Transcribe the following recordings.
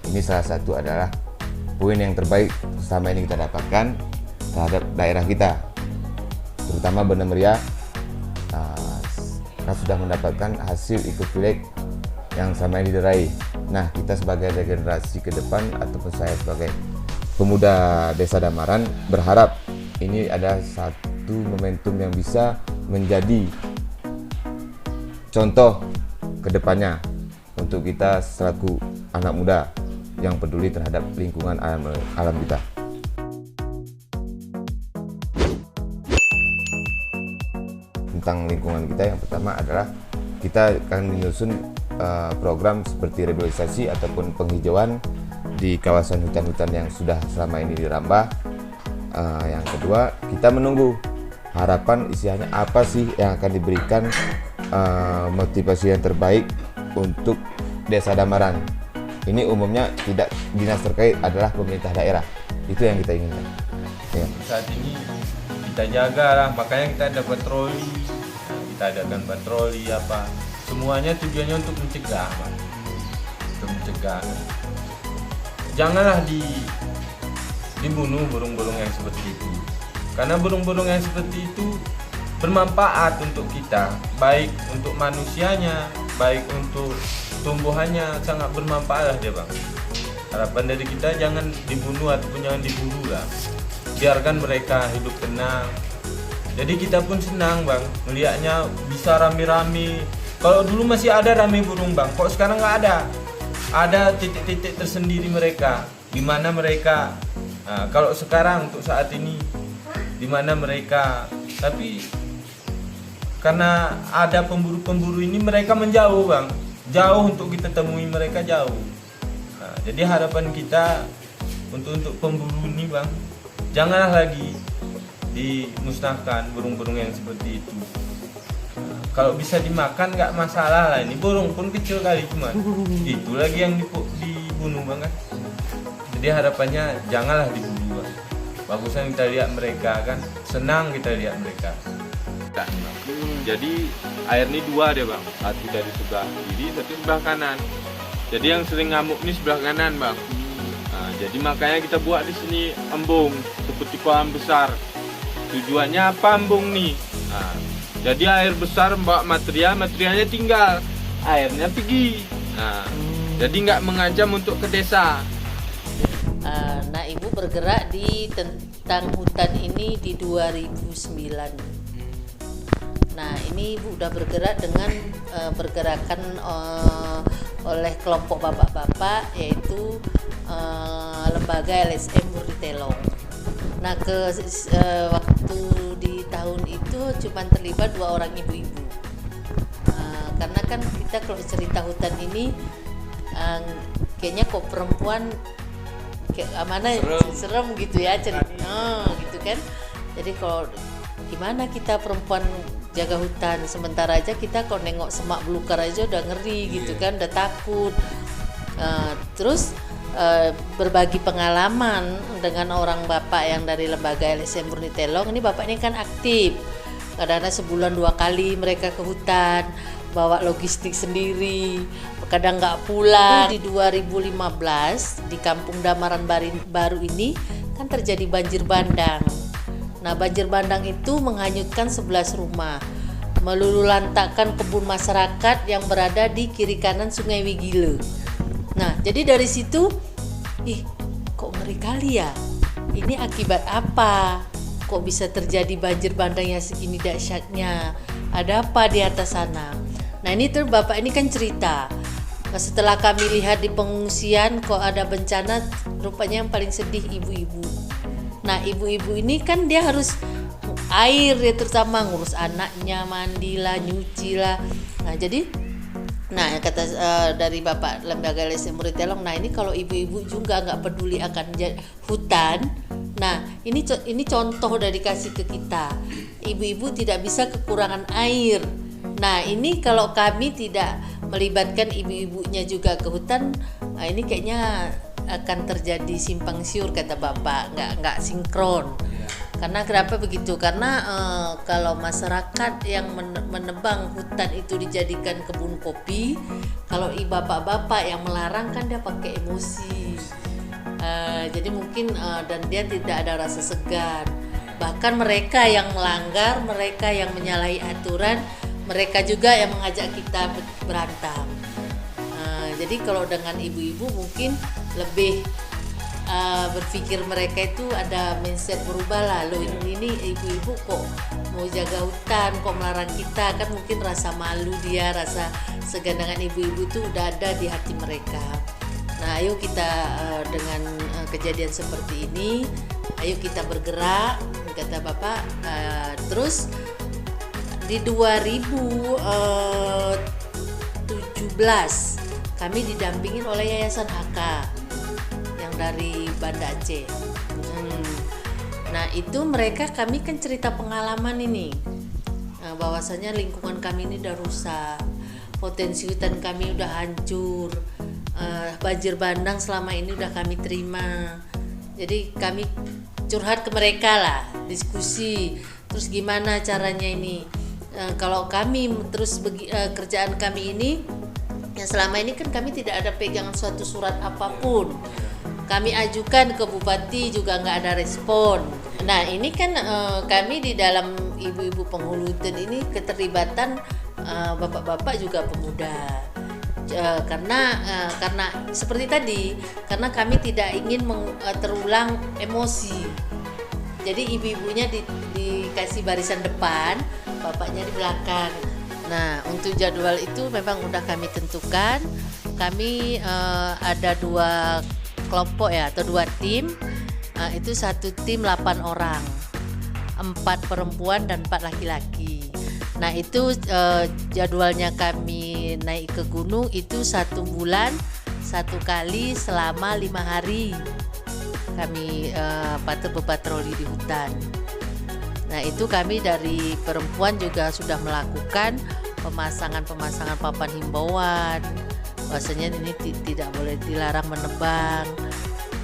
ini salah satu adalah poin yang terbaik selama ini kita dapatkan terhadap daerah kita, terutama Banda Meriah. Kita sudah mendapatkan hasil ekopileg yang selama ini diraih. Nah, kita sebagai generasi ke depan ataupun saya sebagai pemuda Desa Damaran berharap ini ada satu momentum yang bisa menjadi contoh ke depannya untuk kita selaku anak muda yang peduli terhadap lingkungan alam kita. Tentang lingkungan kita, yang pertama adalah kita akan menyusun program seperti revitalisasi ataupun penghijauan di kawasan hutan-hutan yang sudah selama ini dirambah. Yang kedua, kita menunggu harapan istilahnya apa sih yang akan diberikan motivasi yang terbaik untuk Desa Damaran. Ini umumnya tidak dinas terkait, adalah pemerintah daerah. Itu yang kita inginkan. Ya. Saat ini kita jaga lah, makanya kita ada patroli, kita adakan patroli apa. Semuanya tujuannya untuk mencegah, Pak. Untuk mencegah. Janganlah dibunuh burung-burung yang seperti itu. Karena burung-burung yang seperti itu bermanfaat untuk kita, baik untuk manusianya, baik untuk tumbuhannya, sangat bermanfaat lah dia, Bang. Harapan dari kita jangan dibunuh ataupun jangan diburu lah. Biarkan mereka hidup tenang. Jadi kita pun senang, Bang, melihatnya bisa rame-rame. Kalau dulu masih ada rame burung, Bang, kok sekarang nggak ada. Ada titik-titik tersendiri mereka, di mana mereka. Nah, kalau sekarang untuk saat ini, di mana mereka, tapi karena ada pemburu-pemburu ini mereka menjauh, Bang, jauh untuk kita temui mereka jauh. Nah, jadi harapan kita untuk pemburu ini, Bang, janganlah lagi dimusnahkan burung-burung yang seperti itu. Nah, kalau bisa dimakan nggak masalah lah, ini burung pun kecil kali cuman itu lagi yang dibunuh, Bang, kan. Jadi harapannya janganlah dibunuh, Bang. Bagusnya kita lihat mereka, kan senang kita lihat mereka. Jadi air ini dua dia, Bang, satu dari sebelah kiri, satu sebelah kanan. Jadi yang sering ngamuk ini sebelah kanan, Bang. Nah, jadi makanya kita buat di sini embung seperti kolam besar. Tujuannya apa embung nih? Nah, jadi air besar membawa materialnya tinggal, airnya pergi. Nah, jadi nggak mengancam untuk ke desa. Nah, Ibu bergerak di tentang hutan ini di 2009. Nah, ini Ibu udah bergerak dengan pergerakan oleh kelompok bapak-bapak, yaitu lembaga LSM Burnitelong. Nah, waktu di tahun itu cuma terlibat 2 orang ibu-ibu. Karena kan kita kalau cerita hutan ini kayaknya kok perempuan mana serem gitu ya cerita, gitu kan. Jadi kalau gimana kita perempuan jaga hutan, sementara aja kita kalau nengok semak belukar aja udah ngeri gitu kan, udah takut. Terus berbagi pengalaman dengan orang bapak yang dari lembaga LSM Burnitelong. Ini bapak ini kan aktif, kadang-kadang sebulan 2 kali mereka ke hutan, bawa logistik sendiri, kadang nggak pulang. Di 2015 di Kampung Damaran Baru ini kan terjadi banjir bandang. Nah, banjir bandang itu menghanyutkan 11 rumah, meluluhlantakkan kebun masyarakat yang berada di kiri kanan Sungai Wigile. Nah, jadi dari situ, kok ngeri kali ya? Ini akibat apa? Kok bisa terjadi banjir bandang yang segini dahsyatnya? Ada apa di atas sana? Nah, ini tuh bapak ini kan cerita. Setelah kami lihat di pengungsian kok ada bencana, rupanya yang paling sedih ibu-ibu. Nah, ibu-ibu ini kan dia harus air ya, terutama ngurus anaknya, mandilah, nyuci lah. Nah, jadi kata dari bapak lembaga LSM Burnitelong, nah ini kalau ibu-ibu juga nggak peduli akan hutan, nah ini contoh dari kasih ke kita. Ibu-ibu tidak bisa kekurangan air. Nah, ini kalau kami tidak melibatkan ibu-ibunya juga ke hutan, nah ini kayaknya akan terjadi simpang siur, kata bapak, nggak sinkron. Karena kenapa begitu? Karena kalau masyarakat yang menebang hutan itu dijadikan kebun kopi, kalau bapak-bapak yang melarang kan dia pakai emosi. Jadi mungkin dan dia tidak ada rasa segan. Bahkan mereka yang melanggar, mereka yang menyalahi aturan, mereka juga yang mengajak kita berantem. Jadi kalau dengan ibu-ibu mungkin lebih berpikir mereka itu ada mindset berubah lah. Loh ini ibu-ibu kok mau jaga hutan, kok melarang kita, kan mungkin rasa malu dia, rasa segan dengan ibu-ibu itu udah ada di hati mereka. Nah ayo kita dengan kejadian seperti ini, ayo kita bergerak, kata Bapak. Terus di 2017 kami didampingin oleh Yayasan HK yang dari Banda Aceh. Nah itu kami kan cerita pengalaman ini, bahwasanya lingkungan kami ini udah rusak, potensi hutan kami udah hancur, banjir bandang selama ini udah kami terima. Jadi kami curhat ke mereka lah, diskusi, terus gimana caranya ini. Kalau kami terus kerjaan kami ini, yang selama ini kan kami tidak ada pegangan suatu surat apapun. Kami ajukan ke bupati juga nggak ada respon. Nah ini kan kami di dalam ibu-ibu penghulu hutan ini keterlibatan bapak-bapak juga pemuda. Karena seperti tadi, karena kami tidak ingin terulang emosi. Jadi ibu-ibunya dikasih barisan depan, bapaknya di belakang. Nah untuk jadwal itu memang udah kami tentukan. Kami ada 2 kelompok ya, atau 2 tim. Itu satu tim 8 orang, 4 perempuan dan 4 laki-laki. Nah itu jadwalnya kami naik ke gunung itu 1 bulan 1 kali selama 5 hari kami berpatroli di hutan. Nah itu kami dari perempuan juga sudah melakukan pemasangan papan himbauan, bahwasanya ini tidak boleh, dilarang menebang,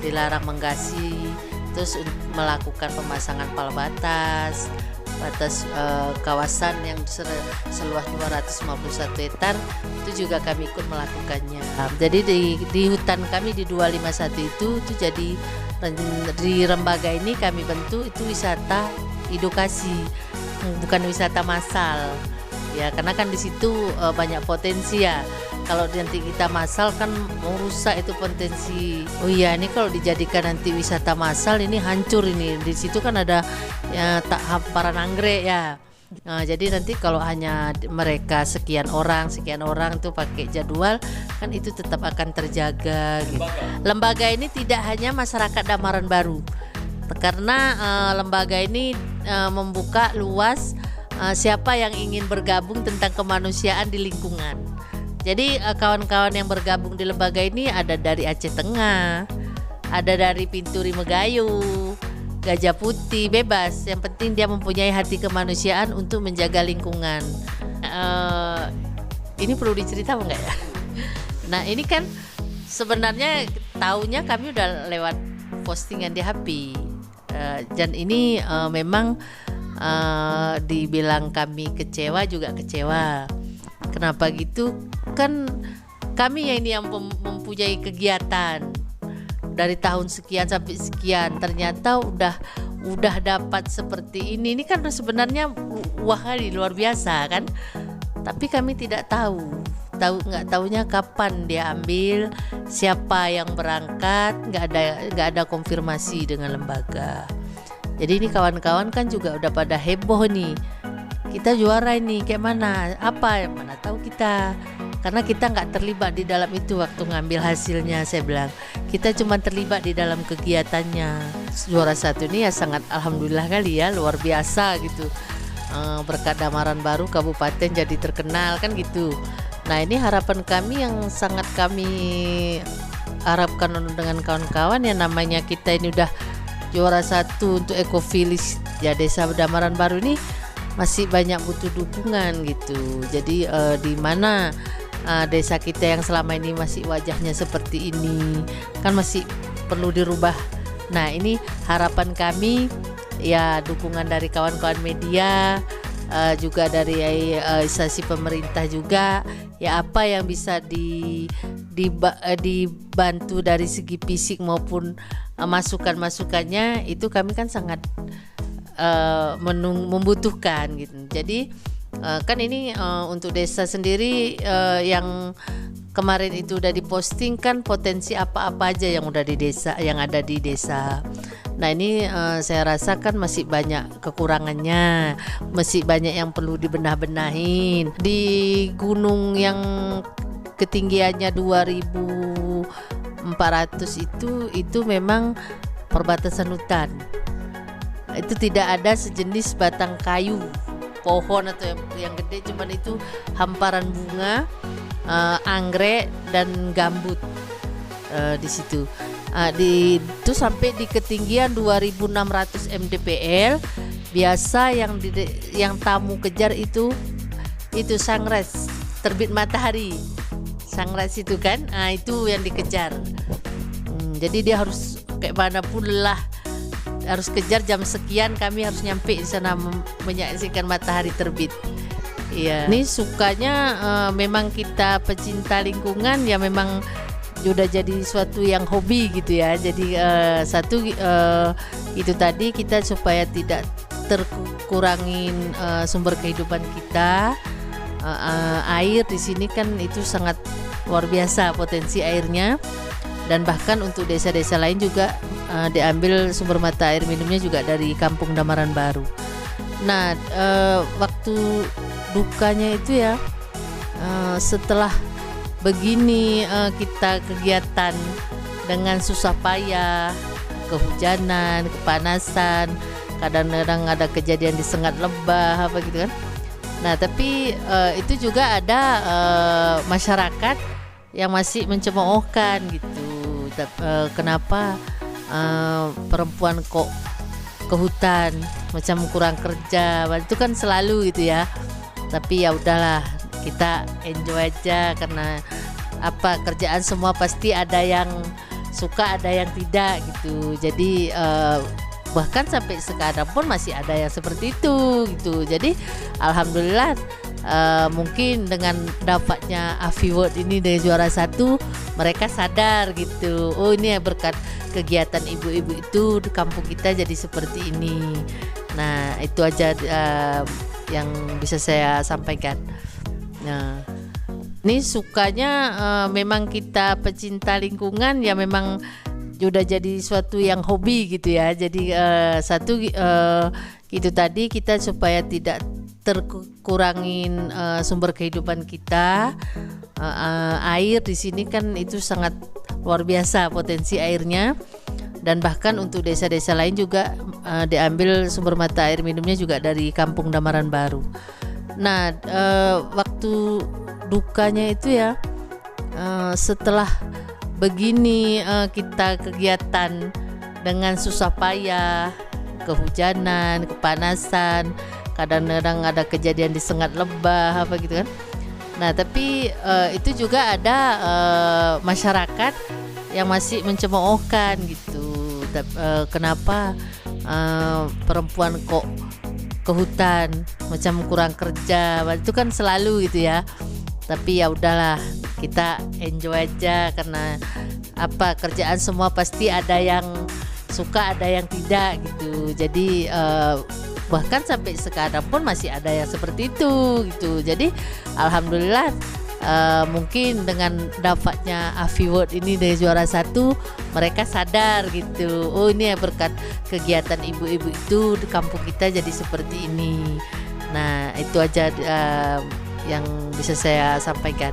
dilarang menggasi, terus melakukan pemasangan pal batas kawasan yang seluas 251 hektar itu juga kami ikut melakukannya. Jadi di hutan kami di 251 itu jadi di Rembaga ini kami bentuk itu wisata edukasi, bukan wisata massal. Ya karena kan di situ banyak potensi ya. Kalau nanti kita massal kan merusak itu potensi. Oh iya, ini kalau dijadikan nanti wisata massal ini hancur ini. Di situ kan ada ya hamparan anggrek ya. Nah, jadi nanti kalau hanya mereka sekian orang itu pakai jadwal kan itu tetap akan terjaga. Gitu. Lembaga ini tidak hanya masyarakat Damaran Baru, karena lembaga ini membuka luas siapa yang ingin bergabung tentang kemanusiaan di lingkungan. Jadi kawan-kawan yang bergabung di lembaga ini ada dari Aceh Tengah, ada dari Pinturi Megayu, Gajah Putih, bebas. Yang penting dia mempunyai hati kemanusiaan untuk menjaga lingkungan. Ini perlu dicerita enggak ya? Nah ini kan sebenarnya taunya kami udah lewat postingan di HP. Dan ini memang dibilang kami kecewa juga kecewa. Kenapa gitu? Kan kami yang mempunyai kegiatan dari tahun sekian sampai sekian, ternyata udah dapat seperti ini. Ini kan sebenarnya wah kali luar biasa kan? Tapi kami tidak nggak taunya kapan dia ambil, siapa yang berangkat, nggak ada konfirmasi dengan lembaga. Jadi ini kawan-kawan kan juga udah pada heboh nih. Kita juara ini kayak mana? Apa? Mana tahu kita. Karena kita nggak terlibat di dalam itu waktu ngambil hasilnya. Saya bilang kita cuma terlibat di dalam kegiatannya. Juara 1 ini ya sangat alhamdulillah kali ya, luar biasa gitu. Berkat Damaran Baru kabupaten jadi terkenal kan gitu. Nah ini harapan kami yang sangat kami harapkan dengan kawan-kawan, yang namanya kita ini udah juara 1 untuk Ecovillage ya desa Damaran Baru ini masih banyak butuh dukungan gitu. Jadi di mana desa kita yang selama ini masih wajahnya seperti ini kan masih perlu dirubah. Nah ini harapan kami ya dukungan dari kawan-kawan media, juga dari instansi pemerintah juga, ya apa yang bisa dibantu dari segi fisik maupun masukan-masukannya itu kami kan sangat membutuhkan gitu. Jadi kan ini untuk desa sendiri yang kemarin itu udah diposting kan potensi apa-apa aja yang udah di desa, yang ada di desa. Nah ini saya rasakan masih banyak kekurangannya, masih banyak yang perlu dibenah-benahin. Di gunung yang ketinggiannya 2.400 itu memang perbatasan hutan. Itu tidak ada sejenis batang kayu, pohon atau yang gede, cuman itu hamparan bunga, anggrek dan gambut di situ. Itu sampai di ketinggian 2.600 mdpl. Biasa yang tamu kejar itu sunrise, terbit matahari, sunrise itu kan, itu yang dikejar. Jadi dia harus kayak manapun lah harus kejar jam sekian, kami harus nyampe di sana menyaksikan matahari terbit. Iya. Ini sukanya memang kita pecinta lingkungan ya, memang udah jadi suatu yang hobi gitu ya. Jadi satu itu tadi kita supaya tidak terkurangin sumber kehidupan kita. Air di sini kan itu sangat luar biasa potensi airnya, dan bahkan untuk desa-desa lain juga diambil sumber mata air minumnya juga dari Kampung Damaran Baru. Nah waktu dukanya itu ya, setelah begini kita kegiatan dengan susah payah, kehujanan, kepanasan, kadang-kadang ada kejadian disengat lebah apa gitu kan. Nah tapi itu juga ada masyarakat yang masih mencemoohkan gitu. Kenapa perempuan kok ke hutan, macam kurang kerja, itu kan selalu gitu ya. Tapi ya udahlah, kita enjoy aja, karena apa, kerjaan semua pasti ada yang suka, ada yang tidak gitu. Jadi bahkan sampai sekarang pun masih ada yang seperti itu gitu. Jadi alhamdulillah mungkin dengan dapatnya AFI Award ini dari juara 1, mereka sadar gitu. Oh ini ya berkat kegiatan ibu-ibu itu di kampung kita jadi seperti ini. Nah itu aja yang bisa saya sampaikan. Nah ini sukanya memang kita pecinta lingkungan ya, memang udah jadi suatu yang hobi gitu ya. Jadi satu itu tadi kita supaya tidak terkurangin sumber kehidupan kita. Air di sini kan itu sangat luar biasa potensi airnya, dan bahkan untuk desa-desa lain juga diambil sumber mata air minumnya juga dari Kampung Damaran Baru. Nah waktu dukanya itu ya, setelah begini kita kegiatan dengan susah payah, kehujanan, kepanasan, kadang-kadang ada kejadian disengat lebah apa gitu kan. Nah tapi itu juga ada masyarakat yang masih mencemoohkan gitu. Kenapa perempuan kok ke hutan, macam kurang kerja, itu kan selalu gitu ya. Tapi ya udahlah, kita enjoy aja, karena apa, kerjaan semua pasti ada yang suka, ada yang tidak gitu. Jadi bahkan sampai sekarang pun masih ada yang seperti itu gitu. Jadi alhamdulillah mungkin dengan dapatnya AFI Award ini dari juara 1, mereka sadar gitu. Oh ini ya berkat kegiatan ibu-ibu itu di kampung kita jadi seperti ini. Nah itu aja yang bisa saya sampaikan.